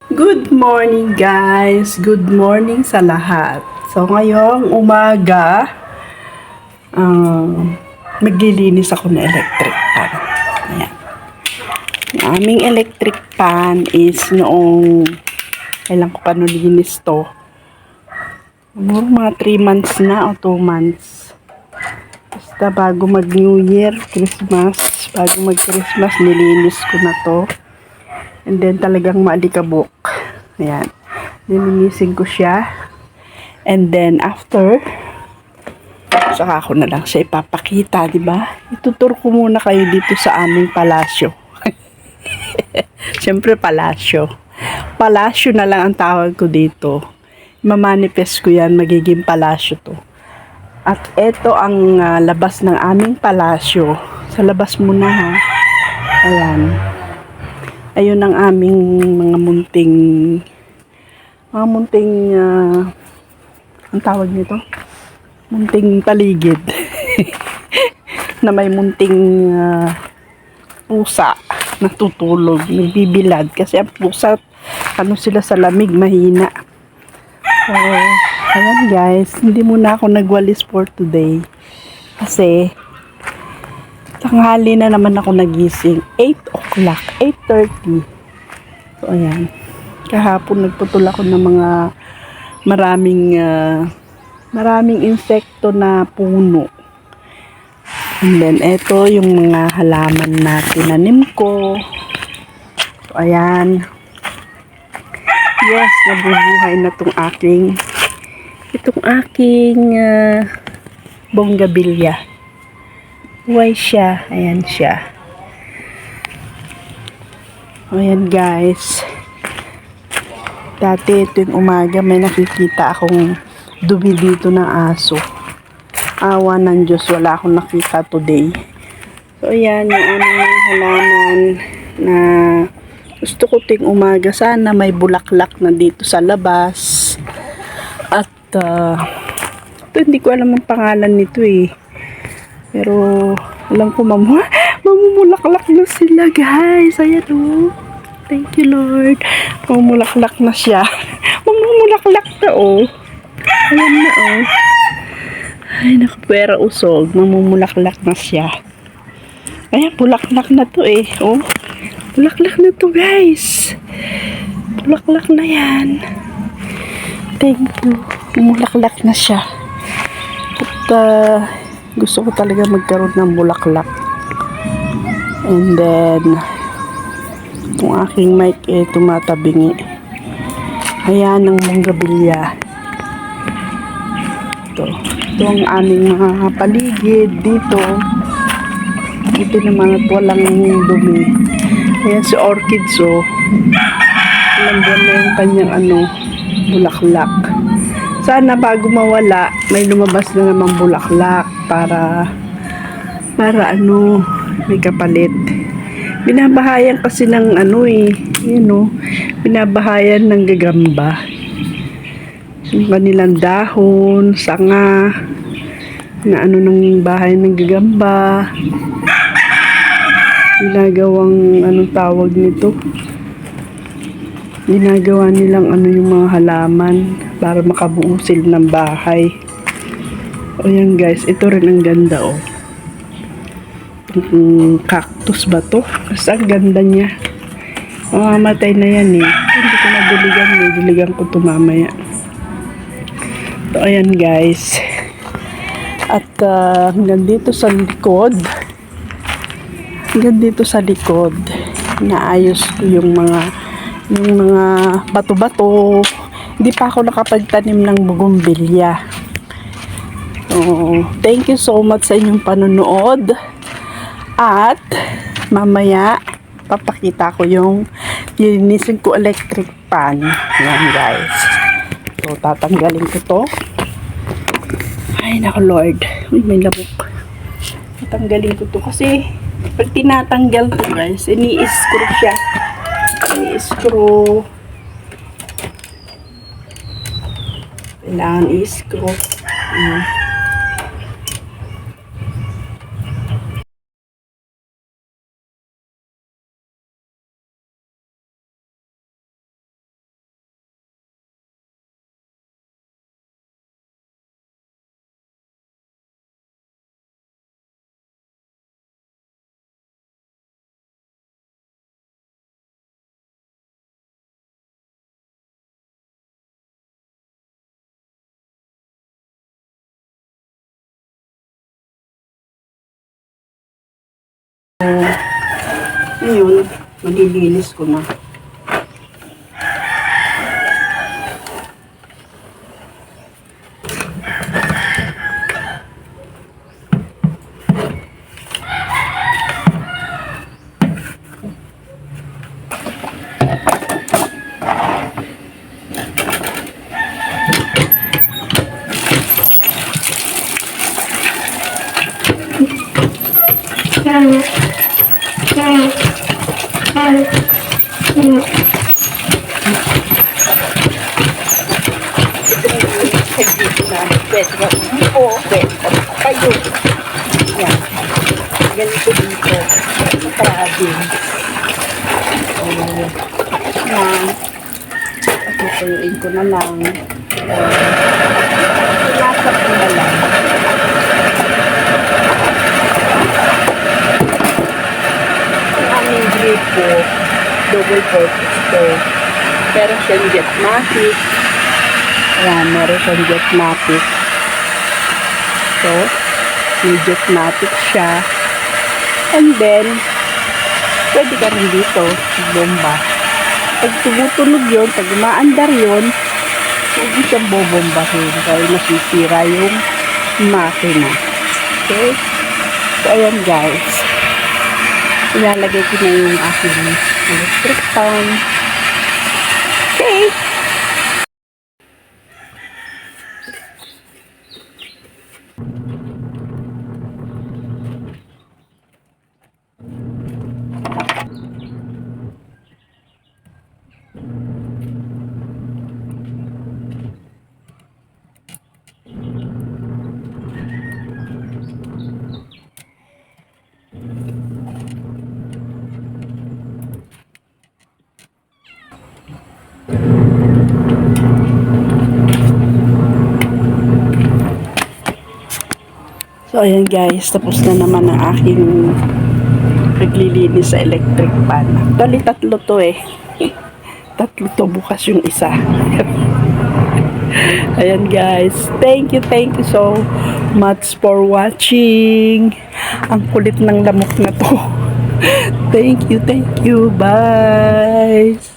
Good morning guys! Good morning sa lahat. So ngayong umaga, maglilinis ako ng electric pan. Ayan. Yung aming electric pan is noong, kailan ko pa nilinis to? Mga 3 months na o 2 months. Basta bago mag New Year, Christmas, bago mag Christmas, nilinis ko na to. And then talagang maalikabok. Ayan. Nilinisin ko siya. And then after, saka ako na lang siya ipapakita, di ba? Itutur ko muna kayo dito sa aming palasyo. Siyempre palasyo. Palasyo na lang ang tawag ko dito. Mamanifest ko yan, magiging palasyo to. At ito ang labas ng aming palasyo. Sa labas muna ha. Ayan. Ayun ang aming mga munting ang tawag nito? Munting paligid. Na may munting pusa natutulog, nagbibilad. Kasi ang pusa, sila sa lamig, mahina. So, ayan guys, hindi muna ako nagwalis for today. Kasi, tanghali na naman ako nagising. 8 o'clock, 8:30. So, ayan. Kahapon nagputol ako ng mga maraming insekto na puno. And then, eto yung mga halaman na tinanim ko. So, ayan. Yes, nabubuhay na itong aking bonggabilya. Buhay siya. Ayan siya. Ayan guys. Dati ito yung umaga may nakikita akong dumi dito ng aso. Awa ng Diyos, wala akong nakita today. So ayan yung aming halaman na gusto ko ting umaga. Sana may bulaklak na dito sa labas. At ito, hindi ko alam ang pangalan nito eh. Pero alam ko mamumulaklak na sila guys. Ayan o. Thank you Lord. Mamumulaklak na siya. Mamumulaklak na o. Ayan na o. Ay naku, pera usog. Mamumulaklak na siya. Ayan, bulaklak na to eh. Oh. Bulaklak na to guys. Bulaklak na yan. Thank you. Mamulaklak na siya. At gusto ko talaga magkaroon ng bulaklak. And then itong aking mic tumatabingi. Ayan ang bonggabilya. Ito ang aming mga paligid dito. Ito naman at walang dumi. Ayan si orchids oh. Alam ba na yung kanyang bulaklak. Sana bago mawala, may lumabas na naman bulaklak para may kapalit. Binabahayan kasi ng binabahayan ng gagamba. Yung kanilang dahon, sanga, na ng bahay ng gagamba. Ginagawang tawag nito? Ginagawa nilang yung mga halaman para makabuo sila ng bahay. O yan guys, ito rin ang ganda oh. Cactus ba to? Kasi ang ganda niya. Mamamatay na yan eh. Hindi ko naduligan eh. Duligan ko ito mamaya. So ayan guys. At hanggang dito sa likod. Naayos ko yung mga bato-bato. Hindi pa ako nakapagtanim ng bougainvillea. So, thank you so much sa inyong panonood. At mamaya papakita ko yung linisin ko electric pan. Yan guys. So tatanggalin ko to. Ay naku Lord. Uy, may lamok. Tatanggalin ko to kasi pag tinatanggal to guys, ini-screw siya. I-screw. Kailangan i-screw. Ngayon, malilinis ko na. Kayo. Yan. Ganito dito. Province. Yan. Tutuyuin ko na lang. Lasap ko na lang. Ang aming gripo, double purpose to. Pero siyang Jetmatic. Ayan, meron siyang Jetmatic. So, may Jetmatic siya. And then, pwede ka rin dito, bomba. Pag tumutunog yun, pag umaandar yun, hindi siyang bobombahin. Kaya nasisira yung makina. Okay? So, ayan guys. Ilalagay ko na yung aking electric fan. Okay? So, ayan guys, tapos na naman ang aking paglilinis sa electric pan. Actually, tatlo to eh. Tatlo to, bukas yung isa. Ayan guys, thank you so much for watching. Ang kulit ng lamok na to. Thank you, bye.